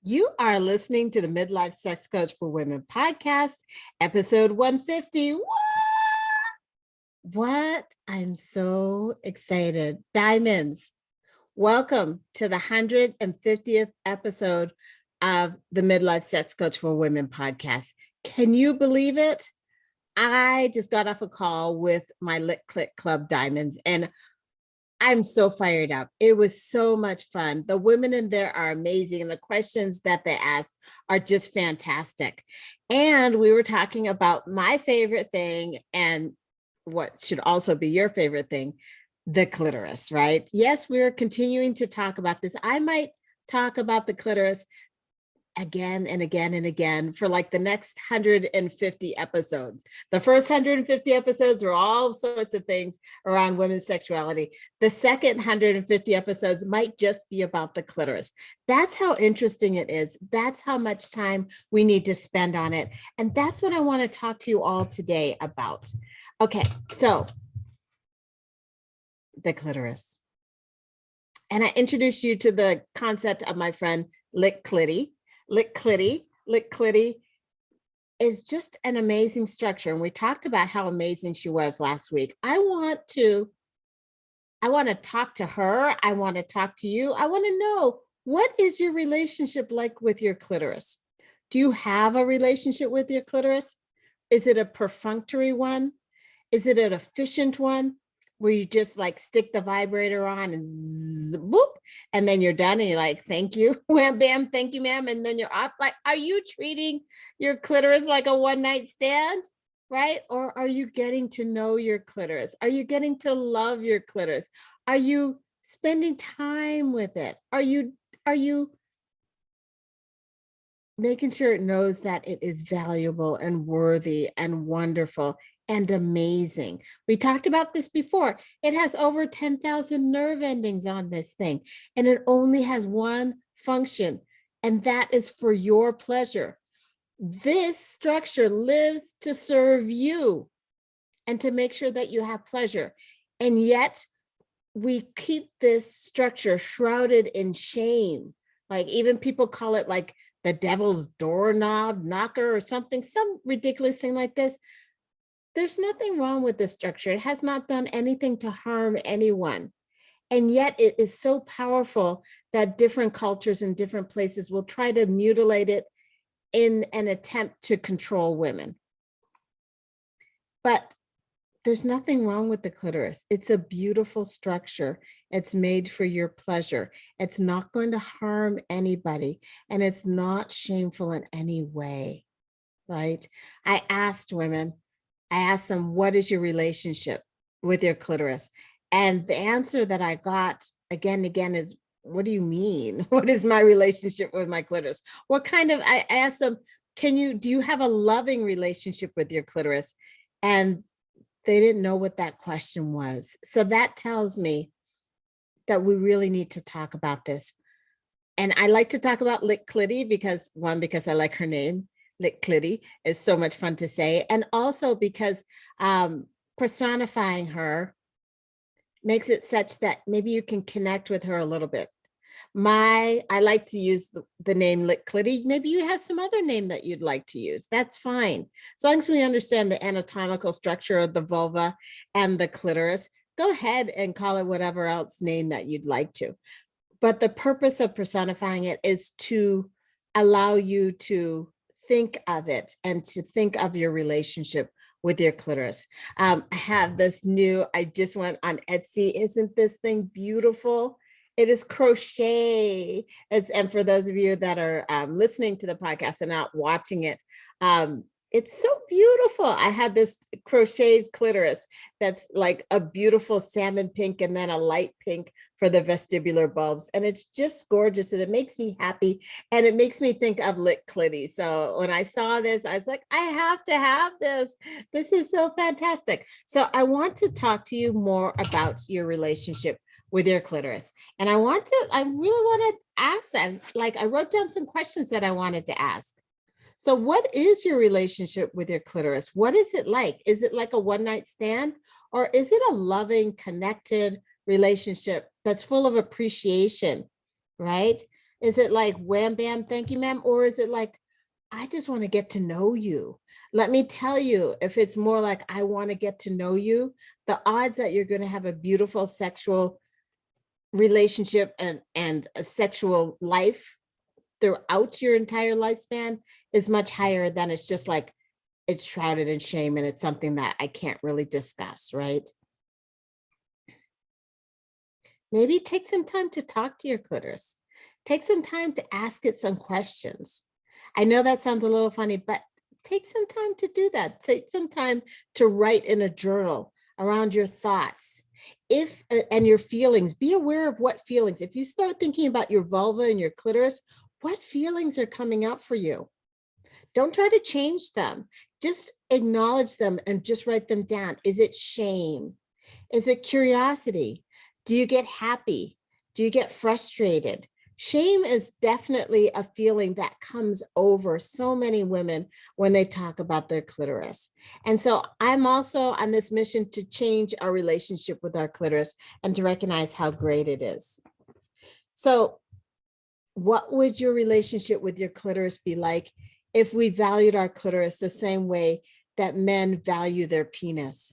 You are listening to the Midlife Sex Coach for Women podcast, episode 150. What? I'm so excited. Diamonds, welcome to the 150th episode of the Midlife Sex Coach for Women podcast. Can you believe it? I just got off a call with my Lit Clit Club Diamonds, and I'm so fired up. It was so much fun. The women in there are amazing, and the questions that they asked are just fantastic. And we were talking about my favorite thing and what should also be your favorite thing, the clitoris, right? Yes, we're continuing to talk about this. I might talk about the clitoris again and again and again for like the next 150 episodes. The first 150 episodes were all sorts of things around women's sexuality. The second 150 episodes might just be about the clitoris. That's how interesting it is. That's how much time we need to spend on it. And that's what I want to talk to you all today about. Okay, so the clitoris. And I introduced you to the concept of my friend Clitty. Clitty is just an amazing structure. And we talked about how amazing she was last week. I want to talk to her. I want to talk to you. I want to know, what is your relationship like with your clitoris? Do you have a relationship with your clitoris? Is it a perfunctory one? Is it an efficient one where you just like stick the vibrator on and zzz, boop, and then you're done and you're like, thank you, wham, bam, thank you, ma'am, and then you're off? Like, are you treating your clitoris like a one-night stand, right? Or are you getting to know your clitoris? Are you getting to love your clitoris? Are you spending time with it? Are you making sure it knows that it is valuable and worthy and wonderful and amazing? We talked about this before. It has over 10,000 nerve endings on this thing, and it only has one function, and that is for your pleasure. This structure lives to serve you and to make sure that you have pleasure. And yet we keep this structure shrouded in shame. Like, even people call it like the devil's doorknob knocker or something, some ridiculous thing like this. There's nothing wrong with this structure. It has not done anything to harm anyone. And yet it is so powerful that different cultures in different places will try to mutilate it in an attempt to control women. But there's nothing wrong with the clitoris. It's a beautiful structure. It's made for your pleasure. It's not going to harm anybody, and it's not shameful in any way, right? I asked them, what is your relationship with your clitoris? And the answer that I got again and again is, what do you mean? What is my relationship with my clitoris? I asked them, do you have a loving relationship with your clitoris? And they didn't know what that question was. So that tells me that we really need to talk about this. And I like to talk about Clitty because I like her name. Clitty is so much fun to say. And also because personifying her makes it such that maybe you can connect with her a little bit. I like to use the name Clitty. Maybe you have some other name that you'd like to use. That's fine. As long as we understand the anatomical structure of the vulva and the clitoris, go ahead and call it whatever else name that you'd like to. But the purpose of personifying it is to allow you to think of it and to think of your relationship with your clitoris. I have this I just went on Etsy. Isn't this thing beautiful? It is crochet. And for those of you that are listening to the podcast and not watching it, it's so beautiful. I had this crocheted clitoris that's like a beautiful salmon pink and then a light pink for the vestibular bulbs. And it's just gorgeous, and it makes me happy, and it makes me think of Clitty. So when I saw this, I was like, I have to have this. This is so fantastic. So I want to talk to you more about your relationship with your clitoris. And I really want to ask them, like, I wrote down some questions that I wanted to ask. So what is your relationship with your clitoris? What is it like? Is it like a one-night stand, or is it a loving, connected relationship that's full of appreciation, right? Is it like wham, bam, thank you, ma'am? Or is it like, I just want to get to know you? Let me tell you, if it's more like, I want to get to know you, the odds that you're going to have a beautiful sexual relationship and a sexual life throughout your entire lifespan is much higher than it's just like, it's shrouded in shame and it's something that I can't really discuss, right? Maybe take some time to talk to your clitoris. Take some time to ask it some questions. I know that sounds a little funny, but take some time to do that. Take some time to write in a journal around your thoughts. If and your feelings, be aware of what feelings. If you start thinking about your vulva and your clitoris, what feelings are coming up for you? Don't try to change them. Just acknowledge them and just write them down. Is it shame? Is it curiosity? Do you get happy? Do you get frustrated? Shame is definitely a feeling that comes over so many women when they talk about their clitoris. And so I'm also on this mission to change our relationship with our clitoris and to recognize how great it is. So what would your relationship with your clitoris be like if we valued our clitoris the same way that men value their penis?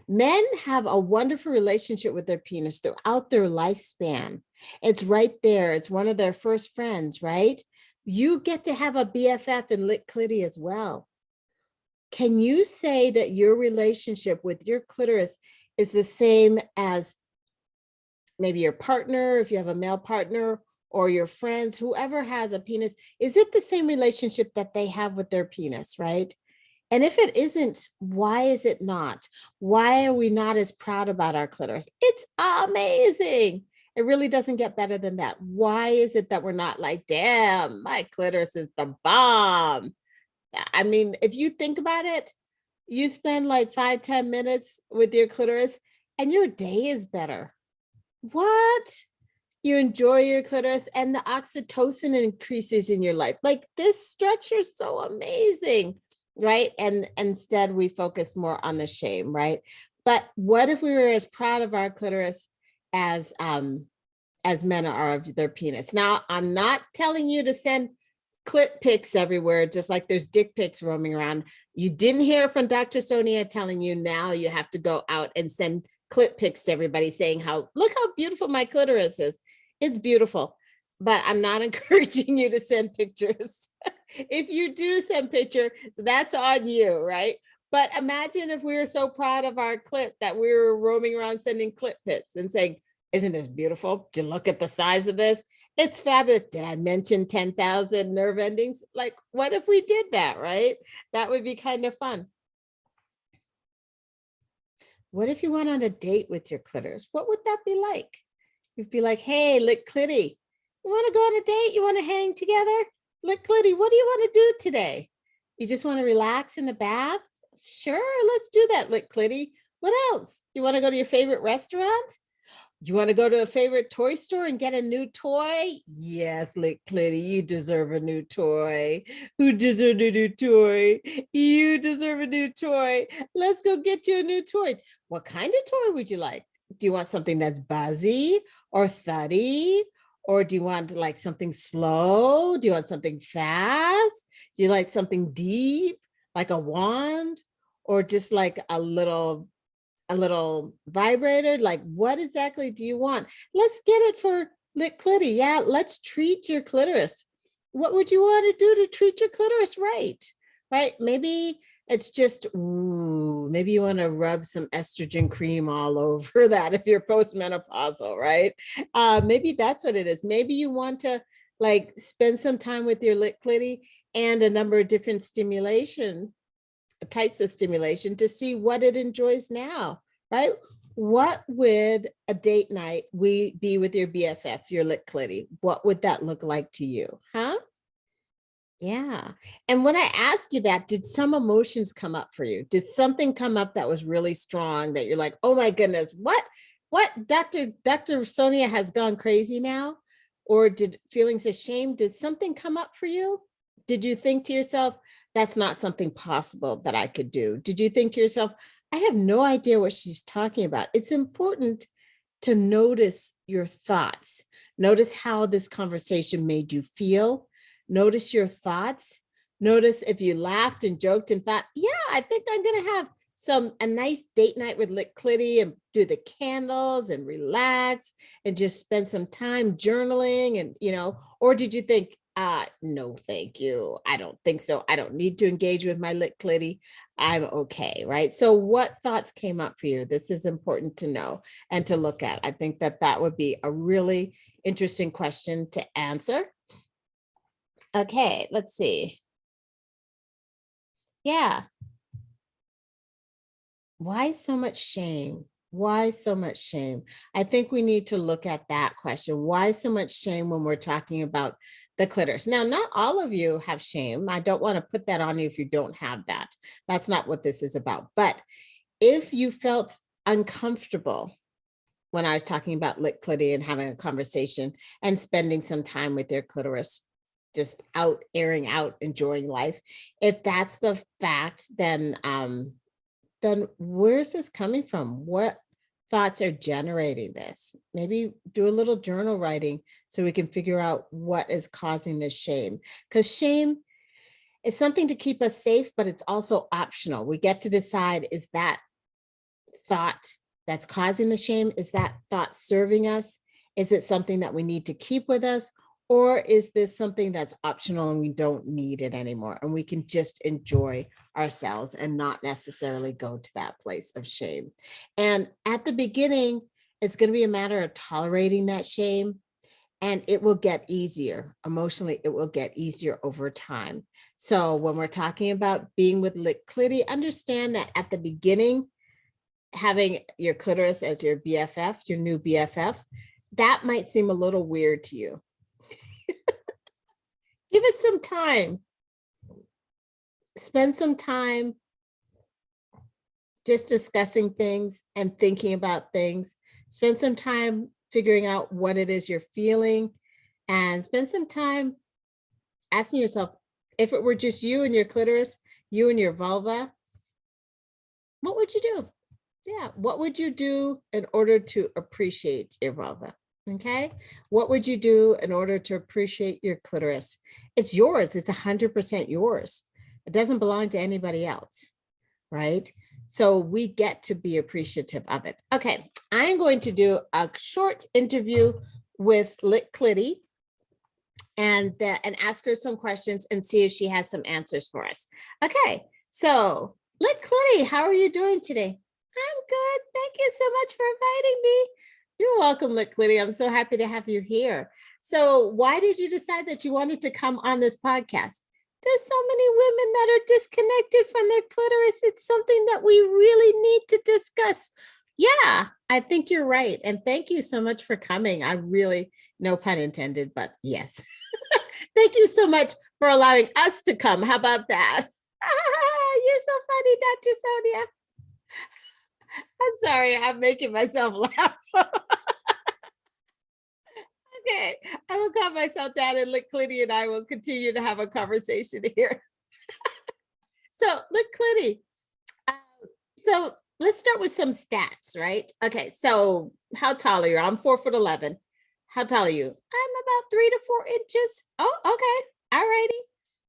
Men have a wonderful relationship with their penis throughout their lifespan. It's right there. It's one of their first friends, right? You get to have a BFF and lick clitty as well. Can you say that your relationship with your clitoris is the same as maybe your partner, if you have a male partner, or your friends, whoever has a penis? Is it the same relationship that they have with their penis, right? And if it isn't, why is it not? Why are we not as proud about our clitoris? It's amazing. It really doesn't get better than that. Why is it that we're not like, damn, my clitoris is the bomb? I mean, if you think about it, you spend like 5-10 minutes with your clitoris and your day is better. What? You enjoy your clitoris and the oxytocin increases in your life. Like, this structure is so amazing, right? And instead we focus more on the shame, right? But what if we were as proud of our clitoris as men are of their penis? Now, I'm not telling you to send clit pics everywhere, just like there's dick pics roaming around. You didn't hear from Dr. Sonia telling you now you have to go out and send clit pics to everybody saying look how beautiful my clitoris is. It's beautiful, but I'm not encouraging you to send pictures. If you do send picture, that's on you, right? But imagine if we were so proud of our clit that we were roaming around sending clit pics and saying, isn't this beautiful? Do you look at the size of this? It's fabulous. Did I mention 10,000 nerve endings? Like, what if we did that, right? That would be kind of fun. What if you went on a date with your clitoris? What would that be like? You'd be like, hey, lick clitty. You want to go on a date? You want to hang together? Lick clitty, what do you want to do today? You just want to relax in the bath? Sure, let's do that, lick clitty. What else? You want to go to your favorite restaurant? You want to go to a favorite toy store and get a new toy? Yes, lick clitty, you deserve a new toy. Who deserves a new toy? You deserve a new toy. Let's go get you a new toy. What kind of toy would you like? Do you want something that's buzzy or thuddy? Or do you want like something slow? Do you want something fast? Do you like something deep, like a wand? Or just like a little vibrator? Like, what exactly do you want? Let's get it for lick clitty. Yeah, let's treat your clitoris. What would you want to do to treat your clitoris right? Right? Maybe it's just, ooh, maybe you want to rub some estrogen cream all over that if you're postmenopausal, right? Maybe that's what it is. Maybe you want to like spend some time with your lick clitty and a number of different types of stimulation to see what it enjoys now, right? What would a date night be with your BFF, your lick clitty? What would that look like to you? Huh? Yeah. And when I ask you that, did some emotions come up for you? Did something come up that was really strong that you're like, oh my goodness, what Dr. Sonia has gone crazy now? Or did feelings of shame, did something come up for you? Did you think to yourself, that's not something possible that I could do? Did you think to yourself, I have no idea what she's talking about? It's important to notice your thoughts. Notice how this conversation made you feel. Notice your thoughts. Notice if you laughed and joked and thought, yeah, I think I'm going to have a nice date night with Lit Clitty and do the candles and relax and just spend some time journaling and, or did you think, no, thank you. I don't think so. I don't need to engage with my Lit Clitty. I'm okay, right? So what thoughts came up for you? This is important to know and to look at. I think that would be a really interesting question to answer. Okay, let's see. Yeah. Why so much shame? Why so much shame? I think we need to look at that question. Why so much shame when we're talking about the clitoris? Now, not all of you have shame. I don't want to put that on you if you don't have that. That's not what this is about. But if you felt uncomfortable when I was talking about Lit Clitty and having a conversation and spending some time with their clitoris, just out, airing out, enjoying life, if that's the fact, then where's this coming from? What thoughts are generating this? Maybe do a little journal writing so we can figure out what is causing this shame. Because shame is something to keep us safe, but it's also optional. We get to decide, is that thought that's causing the shame, is that thought serving us? Is it something that we need to keep with us? Or is this something that's optional and we don't need it anymore and we can just enjoy ourselves and not necessarily go to that place of shame? And at the beginning, it's going to be a matter of tolerating that shame, and it will get easier. Emotionally, it will get easier over time. So when we're talking about being with Lit Clitty, understand that at the beginning, having your clitoris as your BFF, your new BFF, that might seem a little weird to you. Give it some time. Spend some time just discussing things and thinking about things. Spend some time figuring out what it is you're feeling, and spend some time asking yourself, if it were just you and your clitoris, you and your vulva, what would you do? Yeah, what would you do in order to appreciate your vulva? Okay, what would you do in order to appreciate your clitoris? It's yours. It's 100% yours. It doesn't belong to anybody else, right? So we get to be appreciative of it. Okay, I'm going to do a short interview with Lit Clitty and ask her some questions and see if she has some answers for us. Okay, so Lit Clitty, how are you doing today? I'm good. Thank you so much for inviting me. You're welcome, Lit Clitty. I'm so happy to have you here. So why did you decide that you wanted to come on this podcast? There's so many women that are disconnected from their clitoris. It's something that we really need to discuss. Yeah, I think you're right. And thank you so much for coming. I really, no pun intended, but yes. Thank you so much for allowing us to come. How about that? You're so funny, Dr. Sonia. I'm sorry, I'm making myself laugh. Okay, I will calm myself down, and Lit Clitty and I will continue to have a conversation here. So, Lit Clitty, so let's start with some stats, right? Okay, so how tall are you? I'm 4'11". How tall are you? I'm about 3 to 4 inches. Oh, okay. All righty.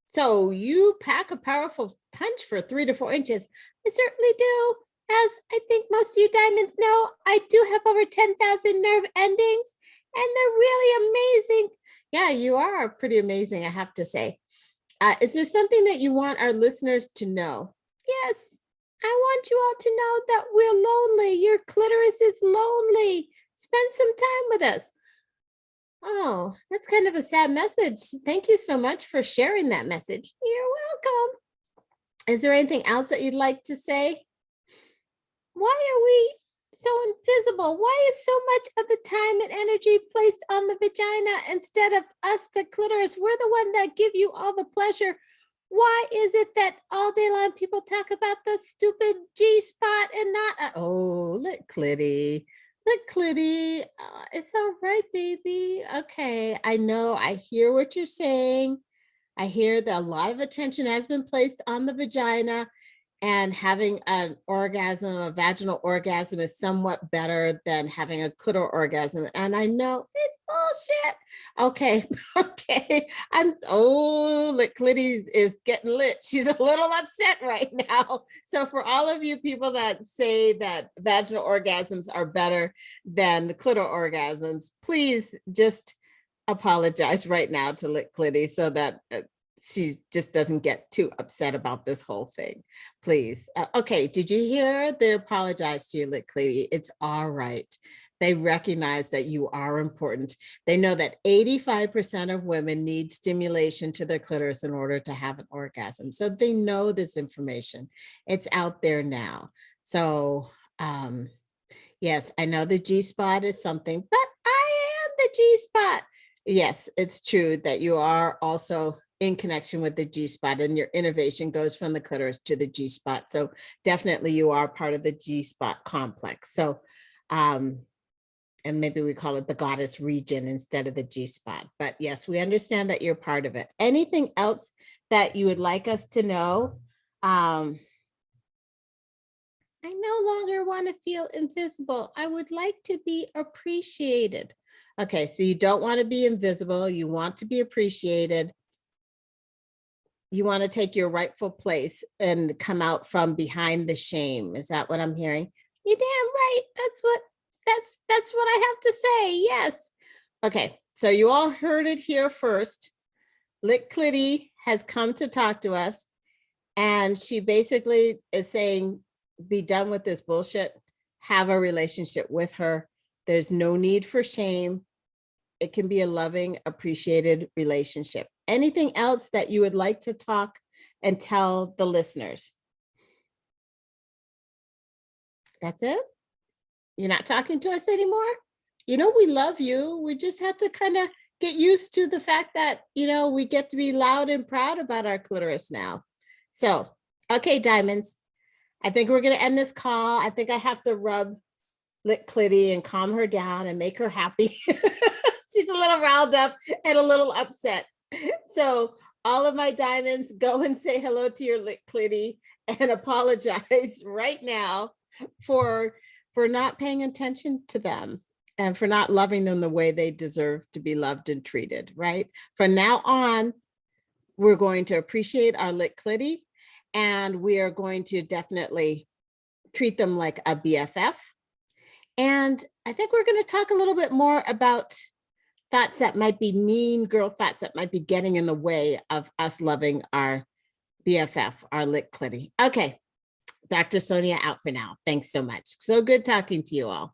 So you pack a powerful punch for 3 to 4 inches. I certainly do. As I think most of you diamonds know, I do have over 10,000 nerve endings, and they're really amazing. Yeah, you are pretty amazing, I have to say. Is there something that you want our listeners to know? Yes, I want you all to know that we're lonely. Your clitoris is lonely. Spend some time with us. Oh, that's kind of a sad message. Thank you so much for sharing that message. You're welcome. Is there anything else that you'd like to say? Why are we so invisible? Why is so much of the time and energy placed on the vagina instead of us, the clitoris? We're the one that give you all the pleasure. Why is it that all day long people talk about the stupid G-spot and not, Lit Clitty. Lit Clitty, it's all right, baby. Okay, I know, I hear what you're saying. I hear that a lot of attention has been placed on the vagina. And having an orgasm, a vaginal orgasm, is somewhat better than having a clitoral orgasm. And I know it's bullshit. Okay, okay. And Clitty is getting lit. She's a little upset right now. So for all of you people that say that vaginal orgasms are better than the clitoral orgasms, please just apologize right now to Clitty so that she just doesn't get too upset about this whole thing, please. Okay, did you hear? They apologize to you, Clitty. It's all right. They recognize that you are important. They know that 85% of women need stimulation to their clitoris in order to have an orgasm. So they know this information. It's out there now. So yes, I know the G-spot is something, but I am the G-spot. Yes, it's true that you are also in connection with the G-spot, and your innervation goes from the clitoris to the G-spot. So definitely you are part of the G-spot complex. So, and maybe we call it the goddess region instead of the G-spot. But yes, we understand that you're part of it. Anything else that you would like us to know? I no longer want to feel invisible. I would like to be appreciated. Okay, so you don't want to be invisible. You want to be appreciated. You want to take your rightful place and come out from behind the shame. Is that what I'm hearing? You're damn right. That's what I have to say. Yes. Okay, so you all heard it here first. Clitty has come to talk to us, and she basically is saying, be done with this bullshit. Have a relationship with her. There's no need for shame. It can be a loving, appreciated relationship. Anything else that you would like to talk and tell the listeners? That's it? You're not talking to us anymore? You know, we love you. We just have to kind of get used to the fact that, you know, we get to be loud and proud about our clitoris now. So, okay, diamonds. I think we're going to end this call. I think I have to rub Clitty and calm her down and make her happy. She's a little riled up and a little upset. So all of my diamonds, go and say hello to your Clitty and apologize right now for not paying attention to them and for not loving them the way they deserve to be loved and treated, right? From now on, we're going to appreciate our Clitty, and we are going to definitely treat them like a BFF. And I think we're going to talk a little bit more about thoughts that might be mean girl thoughts that might be getting in the way of us loving our BFF, our Clitty. Okay, Dr. Sonia out for now. Thanks so much. So good talking to you all.